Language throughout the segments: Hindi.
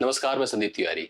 नमस्कार, मैं संदीप तिवारी।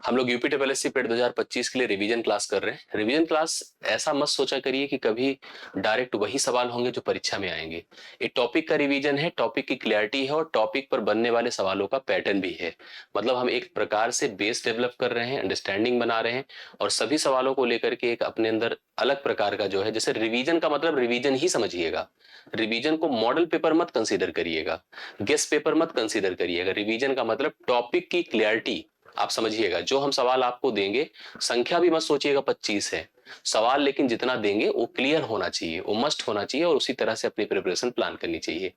हम लोग यूपी एसएससी पेट 2025 के लिए रिवीजन क्लास कर रहे हैं। रिवीजन क्लास ऐसा मत सोचा करिए कि कभी डायरेक्ट वही सवाल होंगे जो परीक्षा में आएंगे। ये टॉपिक का रिवीजन है, टॉपिक की क्लैरिटी है और टॉपिक पर बनने वाले सवालों का पैटर्न भी है। मतलब हम एक प्रकार से बेस डेवलप कर रहे हैं, अंडरस्टैंडिंग बना रहे हैं और सभी सवालों को लेकर के एक अपने अंदर अलग प्रकार का जो है, जैसे रिवीजन का मतलब रिवीजन ही समझिएगा। रिवीजन को मॉडल पेपर मत कंसीडर करिएगा, गेस्ट पेपर मत कंसीडर करिएगा। रिवीजन का मतलब टॉपिक की क्लैरिटी आप समझिएगा। जो हम सवाल आपको देंगे, संख्या भी मत सोचिएगा 25 है सवाल, लेकिन जितना देंगे वो क्लियर होना चाहिए, वो मस्ट होना चाहिए और उसी तरह से अपनी प्रिपरेशन प्लान करनी चाहिए।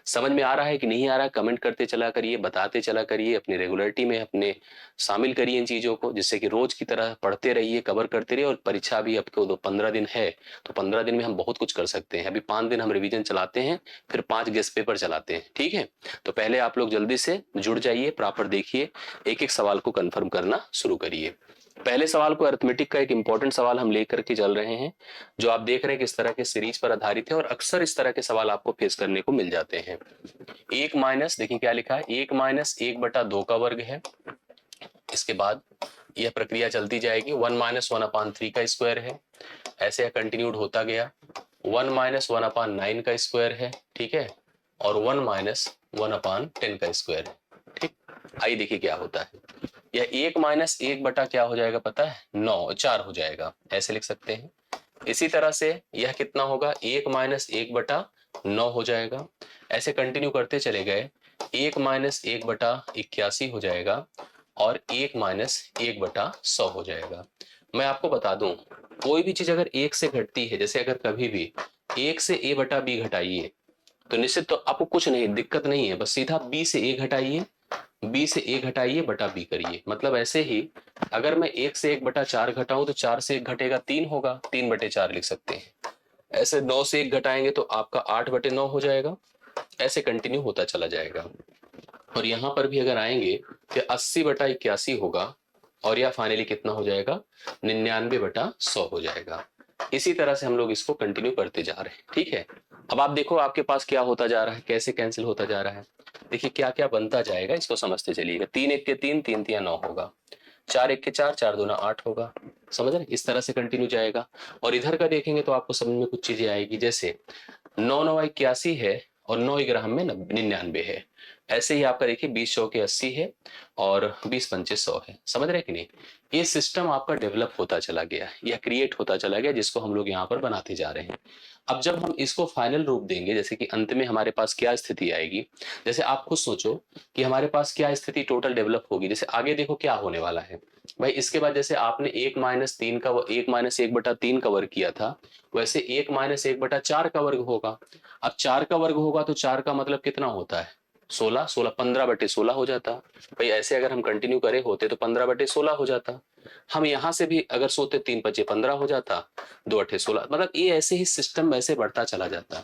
समझ में आ रहा है कि नहीं आ रहा है, कमेंट करते चला करिए, बताते चला करिए, अपनी रेगुलरिटी में अपने शामिल करिए इन चीजों को, जिससे कि रोज की तरह पढ़ते रहिए, कवर करते रहिए। और परीक्षा भी आपको 15 दिन है, तो 15 दिन में हम बहुत कुछ कर सकते हैं। अभी 5 दिन हम रिविजन चलाते हैं, फिर 5 गेस्ट पेपर चलाते हैं, ठीक है। तो पहले आप लोग जल्दी से जुड़ जाइए, प्रॉपर देखिए, एक एक सवाल को कंफर्म करना शुरू करिए। पहले सवाल को अरिथमेटिक का एक इंपॉर्टेंट सवाल हम लेकर के चल रहे हैं, जो आप देख रहे हैं किस तरह के सीरीज पर आधारित है और अक्सर इस तरह के सवाल आपको फेस करने को मिल जाते हैं। एक माइनस, देखिए क्या लिखा है, एक माइनस 1/2 का वर्ग है। इसके बाद यह प्रक्रिया चलती जाएगी, 1 - 1/3 का स्क्वायर है, ऐसे कंटिन्यूड होता गया। 1 - 1/9 का स्क्वायर है, ठीक है, और 1 - 1/10 का स्क्वायर है, ठीक। आइए देखिए क्या होता है। यह 1 - 1 बटा क्या हो जाएगा पता है, 9 4 हो जाएगा, ऐसे लिख सकते हैं। इसी तरह से यह कितना होगा, 1 - 1/9 हो जाएगा। ऐसे कंटिन्यू करते चले गए, 1 - 1/81 हो जाएगा और 1 - 1/100 हो जाएगा। मैं आपको बता दूं, कोई भी चीज अगर एक से घटती है, जैसे अगर कभी भी एक से a/b घटाइए, तो निश्चित तो आपको कुछ नहीं दिक्कत नहीं है, बस सीधा b से a घटाइए, b से a घटाइए बटा b करिए। मतलब ऐसे ही अगर मैं 1 से 1/4 घटाऊं तो 4 से 1 घटेगा 3 होगा, 3/4 लिख सकते हैं। ऐसे 9 से 1 घटाएंगे तो आपका 8/9 हो जाएगा। ऐसे कंटिन्यू होता चला जाएगा। और यहां पर भी अगर आएंगे तो 80/81 होगा और यह फाइनली कितना हो जाएगा, 99/100 हो जाएगा। इसी तरह से हम लोग इसको कंटिन्यू करते जा रहे हैं, ठीक है। अब आप देखो आपके पास क्या होता जा रहा है, कैसे कैंसिल होता जा रहा है। देखिए क्या क्या बनता जाएगा, इसको समझते चलिएगा। 3 1 के 3, 3 3 9 होगा, 4 1 के 4, 4 2 8 होगा। समझ रहे, इस तरह से कंटिन्यू जाएगा। और इधर का देखेंगे तो आपको समझ में कुछ चीजें आएगी, जैसे 9 9 81 है और 9 ग्राम में 99 है। ऐसे ही आपका देखिए 20 चौके 80 है और 20 पंचे 100 है। समझ रहे कि नहीं, ये सिस्टम आपका डेवलप होता चला गया, यह क्रिएट होता चला गया, जिसको हम लोग यहाँ पर बनाते जा रहे हैं। अब जब हम इसको फाइनल रूप देंगे, जैसे कि अंत में हमारे पास क्या स्थिति आएगी, जैसे आप खुद सोचो कि हमारे पास क्या स्थिति टोटल डेवलप होगी। जैसे आगे देखो क्या होने वाला है भाई, इसके बाद जैसे आपने 1 - 3 का 1 - 1/3 का वर्ग किया था, वैसे 1 - 1/4 का वर्ग होगा। अब 4 का वर्ग होगा तो 4 का मतलब कितना होता है, 16, 16 15/16 हो जाता। भाई ऐसे अगर हम कंटिन्यू करे होते तो 15/16 हो जाता। हम यहां से भी अगर सोते 3 5 15 हो जाता, 2 8 16, मतलब ये ऐसे ही सिस्टम वैसे बढ़ता चला जाता,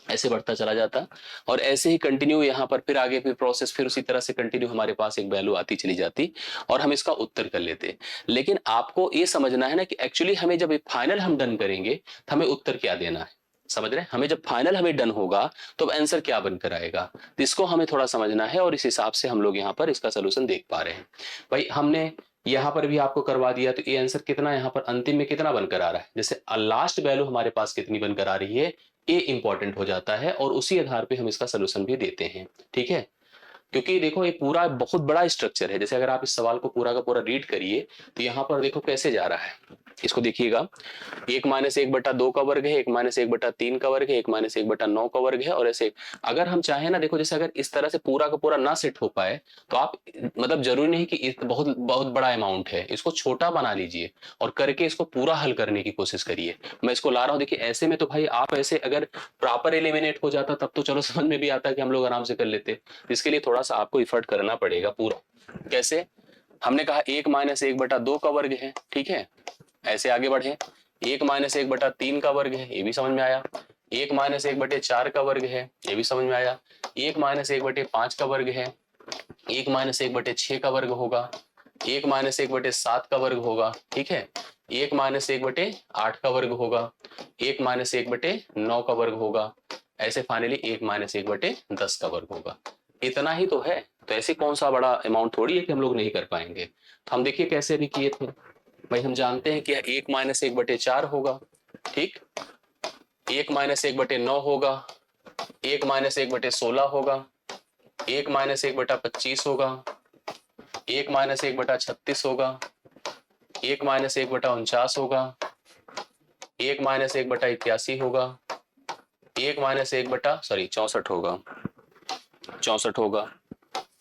ऐसे बढ़ता चला जाता। और ऐसे ही कंटिन्यू यहाँ पर फिर आगे फिर प्रोसेस फिर उसी तरह से कंटिन्यू हमारे पास एक वैल्यू आती चली जाती और हम इसका उत्तर कर लेते। लेकिन आपको ये समझना है ना कि एक्चुअली हमें जब फाइनल हम डन करेंगे तो हमें उत्तर क्या देना है। समझ रहे हैं, हमें जब फाइनल हमें डन होगा तो आंसर क्या बनकर आएगा, तो इसको हमें थोड़ा समझना है और इस हिसाब से हम लोग यहाँ पर इसका सोल्यूशन देख पा रहे हैं। भाई हमने यहाँ पर भी आपको करवा दिया, तो ये आंसर कितना यहाँ पर अंतिम में कितना बनकर आ रहा है, जैसे लास्ट वैल्यू हमारे पास कितनी बनकर आ रही है, ये इंपॉर्टेंट हो जाता है और उसी आधार पे हम इसका सोल्यूशन भी देते हैं, ठीक है। क्योंकि देखो ये पूरा बहुत बड़ा स्ट्रक्चर है, जैसे अगर आप इस सवाल को पूरा का पूरा रीड करिए तो यहाँ पर देखो कैसे जा रहा है, इसको देखिएगा। 1 - 1/2 का वर्ग है, 1 - 1/3 का वर्ग है, 1 - 1/9 का वर्ग है और ऐसे। अगर हम चाहें ना, देखो जैसे अगर इस तरह से पूरा का पूरा ना सेट हो पाए तो आप, मतलब जरूरी नहीं कि बहुत बहुत बड़ा अमाउंट है, इसको छोटा बना लीजिए और करके इसको पूरा हल करने की कोशिश करिए। मैं इसको ला रहा हूँ, देखिए ऐसे में तो भाई आप ऐसे अगर प्रॉपर एलिमिनेट हो जाता तब तो चलो समझ में भी आता कि हम लोग आराम से कर लेते। इसके लिए थोड़ा सा आपको इफर्ट करना पड़ेगा पूरा। कैसे, हमने कहा 1 - 1/2 का वर्ग है, ठीक है, ऐसे आगे बढ़े। 1 - 1/3 का वर्ग है, ये भी समझ में आया। 1 - 1/4 का वर्ग है, ये भी समझ में आया। 1 - 1/5 का वर्ग है, 1 - 1/6 का वर्ग होगा, 1 - 1/7 का वर्ग होगा, ठीक है। 1 - 1/8 का वर्ग होगा, 1 - 1/9 का वर्ग होगा, ऐसे फाइनली 1 - 1/10 का वर्ग होगा। इतना ही तो है, तो ऐसे कौन सा बड़ा अमाउंट थोड़ी है कि हम लोग नहीं कर पाएंगे। तो हम देखिए कैसे भी किए थे भाई, हम जानते हैं कि 1-1/4 होगा, ठीक, 1-1/9 होगा, 1-1/16 होगा, 1-1/25 होगा, 1-1/36 होगा, 1-1/49 होगा, 1-1/81 होगा, 64 होगा, 64 होगा,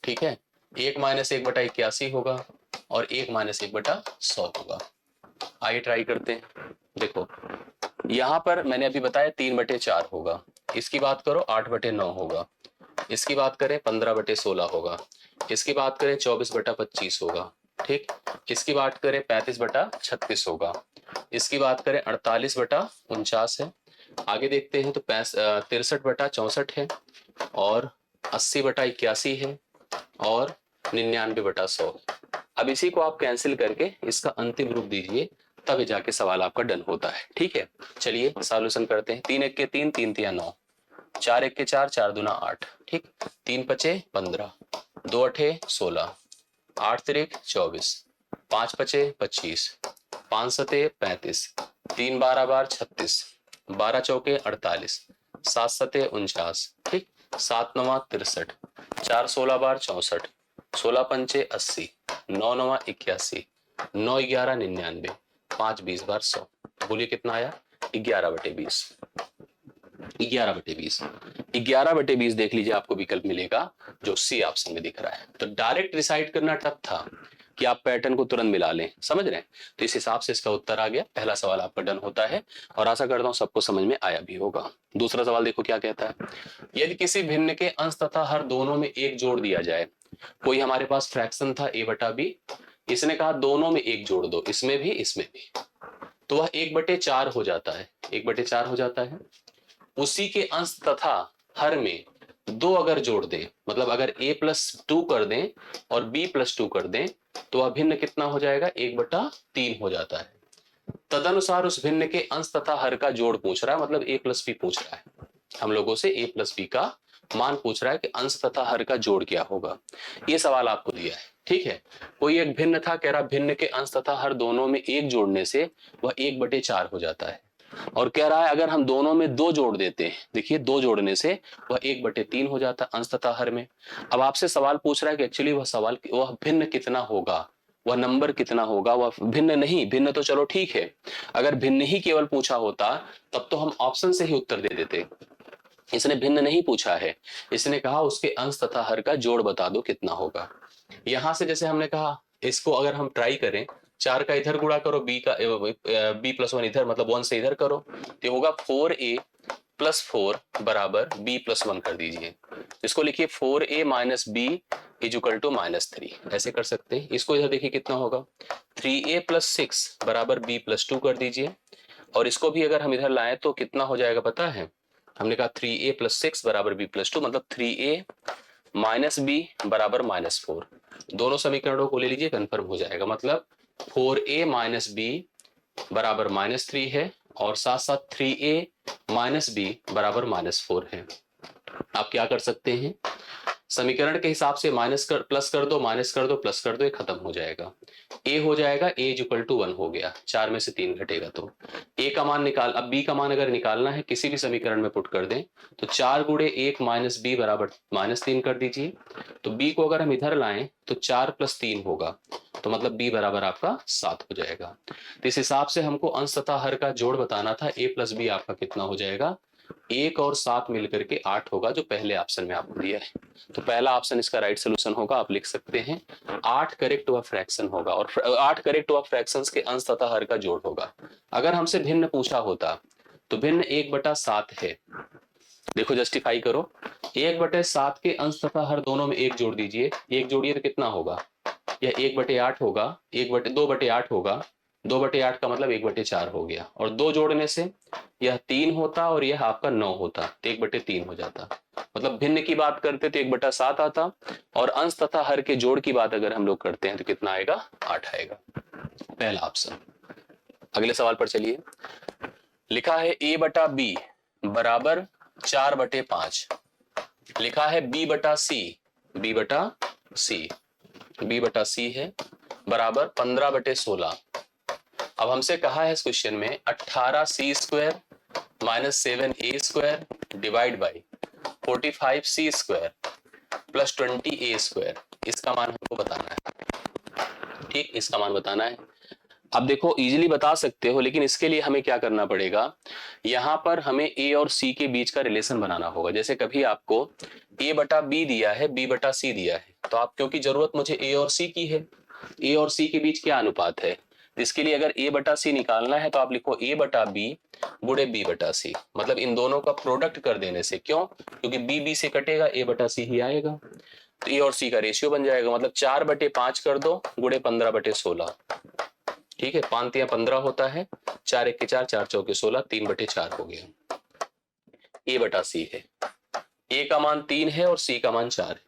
ठीक है, 1-1/81 होगा और 1-1/100 होगा। आइए ट्राई करते हैं। देखो यहां पर मैंने अभी बताया 3/4 होगा, इसकी बात करो 8/9 होगा, इसकी बात करें 15/16 होगा, इसकी बात करें 24/25 होगा, ठीक, इसकी बात करें 35/36 होगा, इसकी बात करें 48/49 है, आगे देखते हैं तो 63/64 है और 80/81 है और 99/100। अब इसी को आप कैंसिल करके इसका अंतिम रूप दीजिए, तब जाके सवाल आपका डन होता है, ठीक है। चलिए सॉल्यूशन करते हैं। 3 1 के 3, 3 3 9, 4 1 के 4, 4 दूना 8, ठीक, 3 5 15, 2 8 16, 8 3 24, 5 5 25, 5 7 35, 3 12 12 36, 12 चौके 48, 7 7 49, ठीक, 7 9 63, 4 16 12 64, 16 पंचे 80, 9 9 81, 9 11 99, 5 20 बार 100। बोलिए कितना आया? 11/20। 11/20, 11/20 देख लीजिए, आपको विकल्प मिलेगा जो सी ऑप्शन में दिख रहा है। तो डायरेक्ट डिसाइड करना टफ था कि आप पैटर्न को तुरंत मिला लें, समझ रहे हैं। तो इस हिसाब से इसका उत्तर आ गया, पहला सवाल आपका डन होता है और आशा करता हूं सबको समझ में आया भी होगा। दूसरा सवाल देखो क्या कहता है। यदि किसी भिन्न के अंश तथा हर दोनों में एक जोड़ दिया जाए, कोई हमारे पास फ्रैक्शन था a/b, इसने कहा दोनों में एक जोड़ दो, इसमें भी इसमें भी, तो वह 1/4 हो जाता है, 1/4 हो जाता है। उसी के अंश तथा हर में दो अगर जोड़ दें, मतलब अगर a+2 कर दें और b+2 कर दें, तो वह भिन्न कितना हो जाएगा? 1/3 हो जाता है। तदनुसार उस भिन्न के अंश तथा हर का जोड़ पूछ रहा है, मतलब a+b पूछ रहा है हम लोगों से, a+b का मान पूछ रहा है कि अंश तथा हर का जोड़ क्या होगा। ये सवाल आपको दिया है, ठीक है। कोई एक भिन्न था, कह रहा भिन्न के अंश तथा हर दोनों में एक जोड़ने से वह 1/4 हो जाता है, और कह रहा है अगर हम दोनों में दो जोड़ देते हैं, देखिए दो जोड़ने से वह 1/3 हो जाता है अंश तथा हर में। अब आपसे सवाल पूछ रहा है कि एक्चुअली वह भिन्न कितना होगा, वह नंबर कितना होगा, वह भिन्न नहीं, भिन्न तो चलो ठीक है, अगर भिन्न ही केवल पूछा होता तब तो हम ऑप्शन से ही उत्तर दे देते। इसने भिन्न नहीं पूछा है, इसने कहा उसके अंश तथा हर का जोड़ बता दो कितना होगा। यहां से जैसे हमने कहा, इसको अगर हम ट्राई करें, 4 का इधर गुणा करो, b+1 इधर, मतलब 1 से इधर करो, तो होगा 4a+4 बराबर b+1 कर दीजिए। इसको लिखिए 4a - b = -3, ऐसे कर सकते हैं। इसको इधर देखिए कितना होगा, 3a+6 बराबर b+2 कर दीजिए, और इसको भी अगर हम इधर लाएं तो कितना हो जाएगा पता है, हमने कहा 3a+6 बराबर b+2, मतलब 3a - b बराबर -4। दोनों समीकरणों को ले लीजिए, कंफर्म हो जाएगा, मतलब 4a - b बराबर -3 है और साथ साथ 3a - b बराबर -4 है। आप क्या कर सकते हैं, समीकरण के हिसाब से प्लस कर दो, माइनस कर दो, प्लस कर दो, ये खत्म हो जाएगा। a हो जाएगा, a = 1 हो गया, 4 में से 3 घटेगा तो a का मान निकाल। अब b का मान अगर निकालना है किसी भी समीकरण में पुट कर दें, तो 4 × 1 - b बराबर -3 कर दीजिए। तो b को अगर हम इधर लाएं तो 4 + 3 होगा, तो मतलब b बराबर आपका 7 हो जाएगा। तो इस हिसाब से हमको अंश तथा हर का जोड़ बताना था, a + b आपका कितना हो जाएगा, 1 और 7 मिलकर के 8 होगा, जो पहले ऑप्शन में आपको दिया है। तो पहला ऑप्शन इसका राइट सोल्यूशन होगा, आप लिख सकते हैं 8 करेक्ट हुआ फ्रैक्शन होगा, और 8 करेक्ट हुआ फ्रैक्शंस के अंश तथा हर का जोड़ होगा। अगर हमसे भिन्न पूछा होता तो भिन्न 1/7 है, देखो जस्टिफाई करो, 1/7 के अंश तथा हर दोनों में एक जोड़ दीजिए, एक जोड़िए तो कितना होगा, यह 1/8 होगा, 2/8 होगा, 2/8 का मतलब 1/4 हो गया, और 2 जोड़ने से यह 3 होता और यह आपका 9 होता, तो 1/3 हो जाता। मतलब भिन्न की बात करते तो 1/7 आता, और अंश तथा हर के जोड़ की बात अगर हम लोग करते हैं तो कितना आएगा, 8 आएगा, पहला ऑप्शन। अगले सवाल पर चलिए। लिखा है a/b बराबर 4/5, लिखा है b/c सी, b बटा सी है बराबर 15/16। अब हमसे कहा है इस क्वेश्चन में 18c² minus 7a² divide by 45c² plus 20a²। इसका मान हमको बताना है। ठीक, इसका मान बताना है। अब देखो इजीली बता सकते हो, लेकिन इसके लिए हमें क्या करना पड़ेगा, यहां पर हमें a और c के बीच का रिलेशन बनाना होगा। जैसे कभी आपको a बटा b दिया है, b बटा c दिया है, तो आप क्योंकि जरूरत मुझे a और c की है, a और c के बीच क्या अनुपात है, इसके लिए अगर a बटा c निकालना है तो आप लिखो a बटा b गुणे b बटा c। मतलब इन दोनों का प्रोडक्ट कर देने से, क्यों, क्योंकि b b से कटेगा, a बटा c ही आएगा, तो a और c का रेशियो बन जाएगा। मतलब 4/5 कर दो गुणे 15/16। ठीक है, 5 या 15 होता है, 4 1 के 4, 4 चौके 16, 3/4 हो गया। a बटा c है, a का मान 3 है और c का मान 4 है।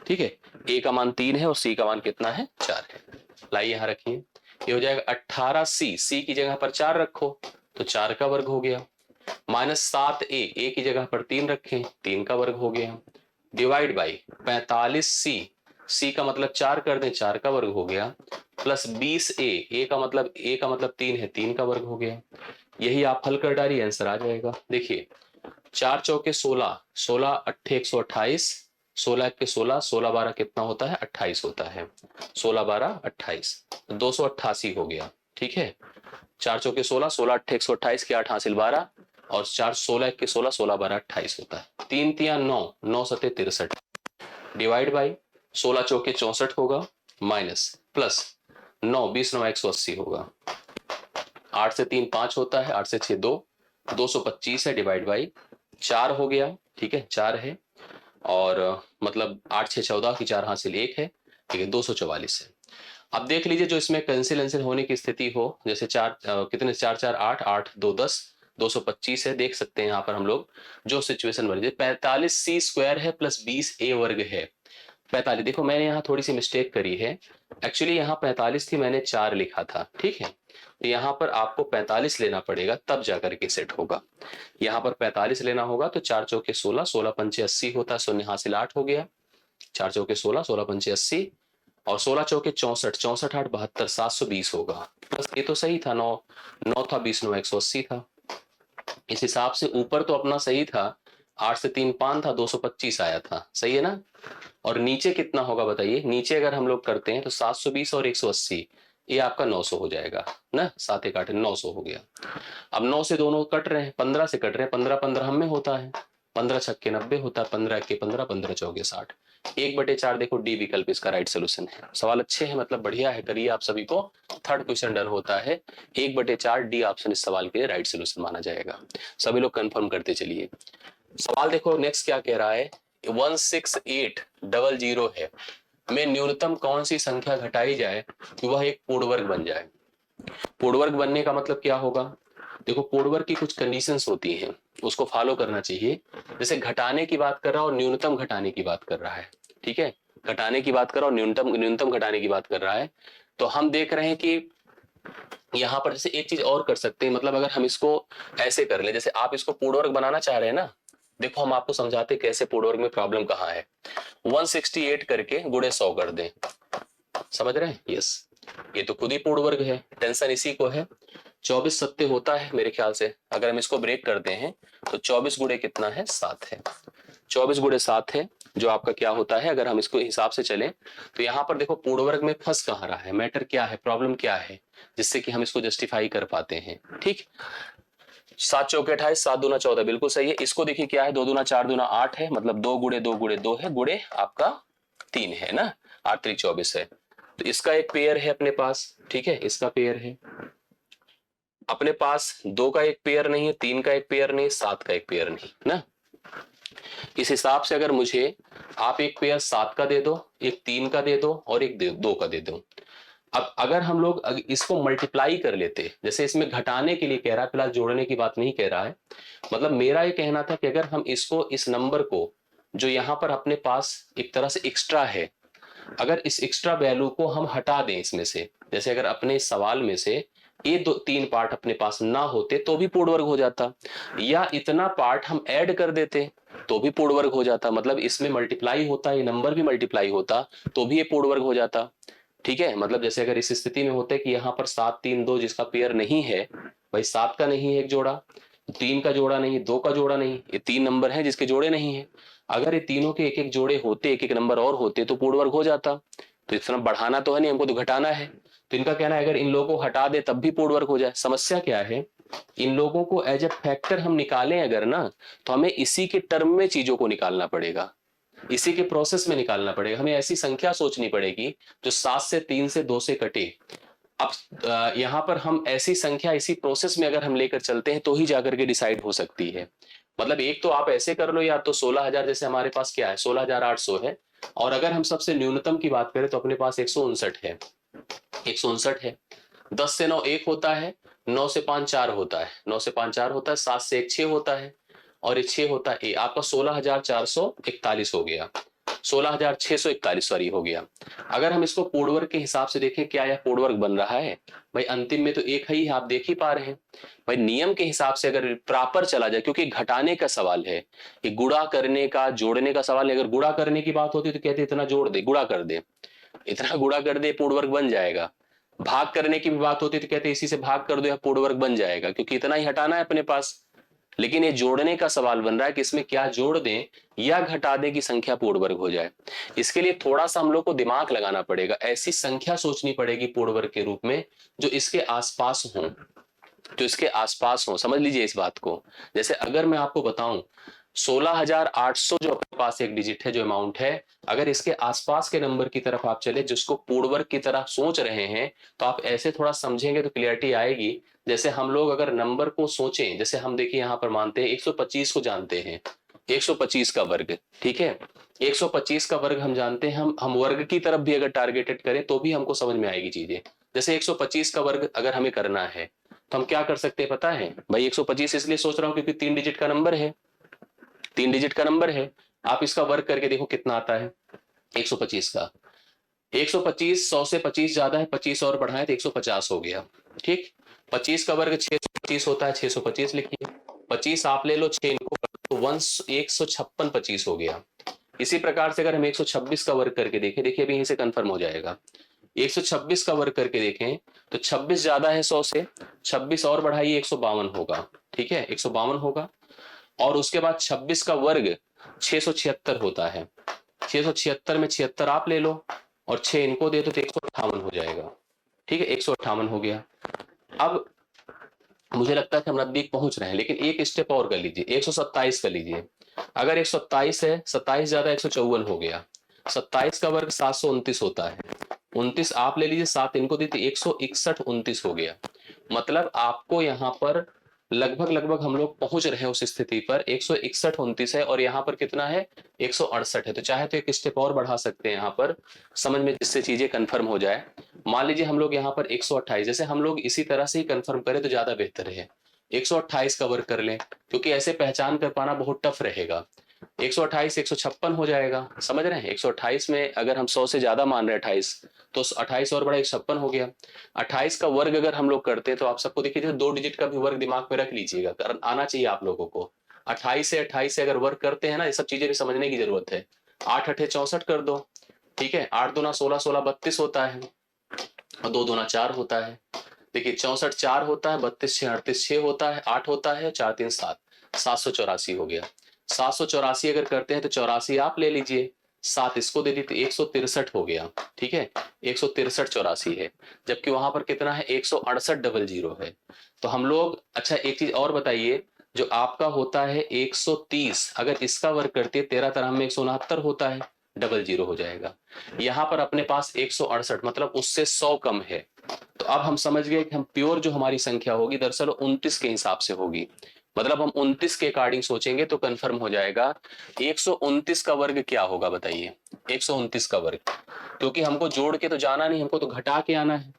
ठीक है, a का मान 3 है और c का मान कितना है, 4 है। लाइए यहां रखिए, ये हो जाएगा 18c, c की जगह पर 4 रखो तो 4 का वर्ग हो गया, माइनस 7a, a की जगह पर 3 रखें, 3 का वर्ग हो गया, डिवाइड बाई 45c, c का मतलब 4 कर दें, 4 का वर्ग हो गया, प्लस 20a, a का मतलब 3 है, 3 का वर्ग हो गया। यही आप हल कर डालिए, आंसर आ जाएगा। देखिए 4 चौके 16, 16 अट्ठे 128, 16 के 16, 16 12 कितना होता है, 28 होता है, 16 12 28, 288 हो गया। ठीक है, 4 चौके 16, 16 अट्ठे 128 के 8 हासिल 12, और 4 16 के 16, 16 12 28 होता है। 3 तिया 9, 9 सते 63, डिवाइड बाई 16 चौके 64 होगा, माइनस प्लस 9 20 9 180 होगा, 8 से 3 5 होता है, 8 से 6 2, 225 है, डिवाइड बाई 4 हो गया। ठीक है, 4 है, और मतलब 8 6 14 की 4 हासिल 1 है। ठीक है, 244 है। अब देख लीजिए जो इसमें कैंसिल होने की स्थिति हो, जैसे 4 कितने, 4 4 8, 8 2 10, 225 है। देख सकते हैं यहाँ पर हम लोग जो सिचुएशन बनी, 45c² है प्लस 20a वर्ग है। 45, देखो मैंने यहाँ थोड़ी सी मिस्टेक करी है, एक्चुअली यहाँ 45 थी, मैंने 4 लिखा था। ठीक है, तो यहाँ पर आपको 45 लेना पड़ेगा, तब जाकर के सेट होगा। यहाँ पर 45 लेना होगा, तो 4 चौके 16, 16 पंचे 80 होता है, शून्य हासिल 8 हो गया, 4 चौके 16, 16 पंचे 80, और 16 चौके 64, 64 8 72, 720 होगा। बस ये तो सही था, 9 9 था, 20 9 180 था। इस हिसाब से ऊपर तो अपना सही था, 8 से 3 5 था, 225 आया था, सही है ना। और नीचे कितना होगा बताइए, नीचे अगर हम लोग करते हैं तो 720 और 180, ये आपका 900 हो जाएगा ना, 7 1 8 900 हो गया। अब 9 से दोनों कट रहे हैं, 15 से कट रहे हैं, 15 15 हम में होता है, 15 छक्के 90 होता है, 15 के 15, 15 चौके 60, 1/4। देखो डी विकल्प इसका राइट सोल्यूशन है। सवाल अच्छे हैं, मतलब बढ़िया है, करिए आप सभी को। थर्ड क्वेश्चन डन होता है, 1/4 डी ऑप्शन इस सवाल के राइट सोल्यूशन माना जाएगा। सभी लोग कंफर्म करते चलिए। सवाल देखो नेक्स्ट क्या कह रहा है, 16800 है में न्यूनतम कौन सी संख्या घटाई जाए कि वह एक पूर्ण वर्ग बन जाए। पूर्ण वर्ग बनने का मतलब क्या होगा, देखो पूर्ण वर्ग की कुछ कंडीशंस होती हैं, उसको फॉलो करना चाहिए। जैसे घटाने की बात कर रहा है और न्यूनतम घटाने की बात कर रहा है। ठीक है, घटाने की बात कर रहा और न्यूनतम घटाने की बात कर रहा है, तो हम देख रहे हैं कि यहाँ पर जैसे एक चीज और कर सकते हैं, मतलब अगर हम इसको ऐसे कर ले, जैसे आप इसको पूर्ण वर्ग बनाना चाह रहे हैं ना, देखो हम आपको समझाते कैसे पूर्ण वर्ग में प्रॉब्लम कहाँ है। 168 करके गुणे 100 कर दें, समझ रहे हैं, यस, ये तो खुद ही पूर्ण वर्ग है, टेंशन इसी को है। 24 सत्ते होता है मेरे ख्याल से, अगर हम इसको ब्रेक करते हैं तो 24 गुणे कितना है, 7 है, 24 गुणे 7 है, जो आपका क्या होता है, अगर हम इसको हिसाब से चलें तो यहाँ पर देखो पूर्ण वर्ग में फंस कहाँ रहा है, मैटर क्या है, प्रॉब्लम क्या है, जिससे कि हम इसको जस्टिफाई कर पाते हैं। ठीक, 7 चौके 28, 7 दूना 14, बिल्कुल सही है। इसको देखिए क्या है, 2 दूना 4 दूना 8 है, मतलब 2 गुणे 2 गुणे 2 है, गुणे आपका 3 है ना, 8 3 24 है, तो इसका एक पेयर है अपने पास। ठीक है, इसका पेयर है अपने पास, 2 का एक पेयर नहीं है, 3 का एक पेयर नहीं, 7 का एक पेयर नहीं ना। इस हिसाब से अगर मुझे आप एक पेयर 7 का दे दो, एक 3 का दे दो, और एक 2 का दे दो। अब अगर हम लोग इसको मल्टीप्लाई कर लेते, जैसे इसमें घटाने के लिए कह रहा है, फिलहाल जोड़ने की बात नहीं कह रहा है, मतलब मेरा ये कहना था कि अगर हम इसको, इस नंबर को जो यहाँ पर अपने पास एक तरह से एक्स्ट्रा है, अगर इस एक्स्ट्रा वैल्यू को हम हटा दें इसमें से, जैसे अगर अपने सवाल में से ये दो तीन पार्ट अपने पास ना होते तो भी पूर्ण वर्ग हो जाता, या इतना पार्ट हम ऐड कर देते तो भी पूर्ण वर्ग हो जाता, मतलब इसमें मल्टीप्लाई होता, ये नंबर भी मल्टीप्लाई होता तो भी ये पूर्ण वर्ग हो जाता। ठीक है, मतलब जैसे अगर इस स्थिति में होता है कि यहाँ पर 7 3 2 जिसका पेयर नहीं है, भाई 7 का नहीं है एक जोड़ा, 3 का जोड़ा नहीं, 2 का जोड़ा नहीं, ये 3 नंबर हैं जिसके जोड़े नहीं है। अगर ये तीनों के एक एक जोड़े होते, एक एक नंबर और होते तो पूर्ण वर्ग हो जाता। तो इतना बढ़ाना तो है नहीं, हमको तो घटाना है। तो इनका कहना है अगर इन लोगों को हटा दे तब भी पूर्ण वर्ग हो जाए। समस्या क्या है, इन लोगों को एज ए फैक्टर हम निकालें अगर ना, तो हमें इसी के टर्म में चीजों को निकालना पड़ेगा, इसी के प्रोसेस में निकालना पड़ेगा। हमें ऐसी संख्या सोचनी पड़ेगी जो 7 से 3 से 2 से कटे। अब यहाँ पर हम ऐसी संख्या इसी प्रोसेस में अगर हम लेकर चलते हैं तो ही जाकर के डिसाइड हो सकती है। मतलब एक तो आप ऐसे कर लो, या तो 16,000 जैसे हमारे पास क्या है 16,800 है, और अगर हम सबसे न्यूनतम की बात करें तो अपने पास 159 है, 159 है। 10 से 9 1 होता है, 9 से 5 4 होता है, 9 से 5 4 होता है, 7 से 1 6 होता है, और ये 6 होता है। आपका 16,441 हो गया, 16,641 सॉरी हो गया। अगर हम इसको पूर्ण वर्ग के हिसाब से देखें, क्या यह पूर्ण वर्ग बन रहा है? भाई अंतिम में तो एक ही है, आप देख ही पा रहे हैं। भाई नियम के हिसाब से अगर प्रॉपर चला जाए, क्योंकि घटाने का सवाल है, ये गुणा करने का जोड़ने का सवाल है। अगर गुणा करने की बात होती तो कहते इतना जोड़ दे, गुणा कर दे, इतना गुणा कर दे, पूर्ण वर्ग बन जाएगा। भाग करने की भी बात होती तो कहते इसी से भाग कर दो, या पूर्ण वर्ग बन जाएगा, क्योंकि इतना ही हटाना है अपने पास। लेकिन ये जोड़ने का सवाल बन रहा है कि इसमें क्या जोड़ दें या घटा दें कि संख्या पूर्ण वर्ग हो जाए। इसके लिए थोड़ा सा हम लोग को दिमाग लगाना पड़ेगा, ऐसी संख्या सोचनी पड़ेगी पूर्ण वर्ग के रूप में जो इसके आसपास हो, जो इसके आसपास हो। समझ लीजिए इस बात को। जैसे अगर मैं आपको बताऊं 16,800 जो अपने पास एक डिजिट है, जो अमाउंट है, अगर इसके आसपास के नंबर की तरफ आप चले जिसको पूर्ण वर्ग की तरह सोच रहे हैं, तो आप ऐसे थोड़ा समझेंगे तो क्लियरिटी आएगी। जैसे हम लोग अगर नंबर को सोचें, जैसे हम देखिए यहाँ पर मानते हैं 125 को जानते हैं, 125 का वर्ग, ठीक है, 125 का वर्ग हम जानते हैं। हम वर्ग की तरफ भी अगर टारगेटेड करें तो भी हमको समझ में आएगी चीजें। जैसे 125 का वर्ग अगर हमें करना है तो हम क्या कर सकते हैं पता है? भाई 125 इसलिए सोच रहा हूं क्योंकि 3 डिजिट का नंबर है, 3 डिजिट का नंबर है। आप इसका वर्ग करके देखो कितना आता है 125 का। 125 100 से 25 ज्यादा है, 25 और बढ़ाए तो 150 हो गया। ठीक, 25 का वर्ग 625 होता है, 625 लिखिए। 25 आप ले लो, 6 इनको तो 156 25 हो गया। इसी प्रकार से अगर हम 126 का वर्ग करके देखें, देखिए अभी यहीं से कंफर्म हो जाएगा। 126 का वर्ग करके देखें तो 26 ज्यादा है 100 से, 26 और बढ़ाइए 152 होगा। ठीक है, 152 होगा। और उसके बाद 26 का वर्ग 676 होता है, 676 में 76 आप ले लो और 6 इनको दे दो तो 158 हो जाएगा। ठीक है, 158 हो गया। अब मुझे लगता है कि हम नजदीक पहुंच रहे हैं, लेकिन एक स्टेप और कर लीजिए, 127 कर लीजिए। अगर 127 है, 27 ज्यादा 154 हो गया। 27 का वर्ग 729 होता है, 29 आप ले लीजिए, 7 इनको दी तो 161 29 हो गया। मतलब आपको यहाँ पर लगभग लगभग हम लोग पहुंच रहे हैं उस स्थिति पर। 161 29 है और यहाँ पर कितना है 168 है, तो चाहे तो एक स्टेप और बढ़ा सकते हैं यहाँ पर, समझ में, जिससे चीजें कंफर्म हो जाए। मान लीजिए हम लोग यहाँ पर 128, जैसे हम लोग इसी तरह से ही कंफर्म करें तो ज्यादा बेहतर है। 128 का वर्ग कर लें, क्योंकि ऐसे पहचान कर पाना बहुत टफ रहेगा। 128 156 हो जाएगा, समझ रहे हैं? 128 में अगर हम 100 से ज्यादा मान रहे हैं 28, तो 28 और बड़ा 156 हो गया। 28 का वर्ग अगर हम लोग करते हैं तो आप सबको देखिए 2 डिजिट का भी वर्ग दिमाग में रख लीजिएगा, कारण आना चाहिए आप लोगों को। 28 से अगर वर्ग करते हैं ना, ये सब चीजें भी समझने की जरूरत है। 8 8 64 कर दो, ठीक है, 8 दूना 16, 16 32 होता है, और 2 दूना 4 होता है। देखिए 64 4 होता है, 32 6 38 6 होता है, 8 होता है, 4 3 7, 784 हो गया। 784 अगर करते हैं तो 84 आप ले लीजिए, 7 इसको दे दी तो 163 हो गया। ठीक है, 163 84 है, जबकि वहां पर कितना है 168 00 है। तो हम लोग, अच्छा एक चीज और बताइए, जो आपका होता है 130, अगर इसका वर्ग करते हैं 13 तरह में 169 होता है, 00 हो जाएगा। यहाँ पर अपने पास 168 मतलब उससे 100 कम है। तो अब हम समझ गए कि हम प्योर जो हमारी संख्या होगी दरअसल 29 के हिसाब से होगी। मतलब हम 29 के अकॉर्डिंग सोचेंगे तो कंफर्म हो जाएगा। 129 का वर्ग क्या होगा बताइए? 129 का वर्ग, क्योंकि हमको जोड़ के तो जाना नहीं, हमको तो घटा के आना है,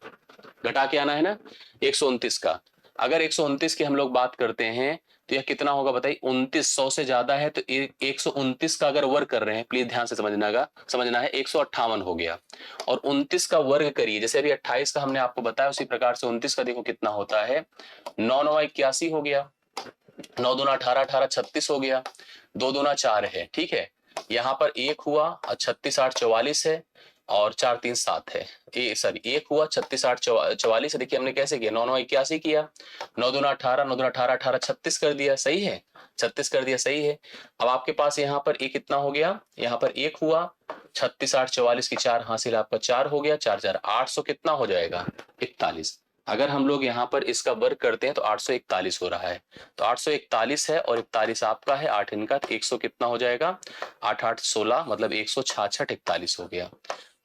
घटा के आना है ना 129 का। अगर 129 की हम लोग बात करते हैं तो यह कितना होगा बताइए, 29। 100 से ज्यादा है तो 129 का अगर वर्ग कर रहे हैं, प्लीज ध्यान से समझना है, 158 हो गया। और 29 का वर्ग करिए, जैसे अभी 28 का हमने आपको बताया, उसी प्रकार से 29 का देखो कितना होता है, 9 9 81 हो गया, 9 दूना 18, 18 36 हो गया, 2 दूना 4 है, ठीक है। यहाँ पर 1 हुआ और 36 8 44 है, और 4 3 7 है, सॉरी 1 हुआ 36 8 44 है। देखिए हमने कैसे किया, 9 9 81 किया, 9 दूना 18, 9 दूना 18, 18 36 कर दिया, सही है, 36 कर दिया, सही है। अब आपके पास यहाँ पर एक कितना हो गया, यहाँ पर 1 हुआ 36 8 44 की 4 हासिल, आपका 4 हो गया, 4 4 800 कितना हो जाएगा, 41। अगर हम लोग यहाँ पर इसका वर्ग करते हैं तो 841 हो रहा है, तो 841 है और 41 आपका है, 8 इनका, तो 100 कितना हो जाएगा, 8 8 16, मतलब 166 41 हो गया।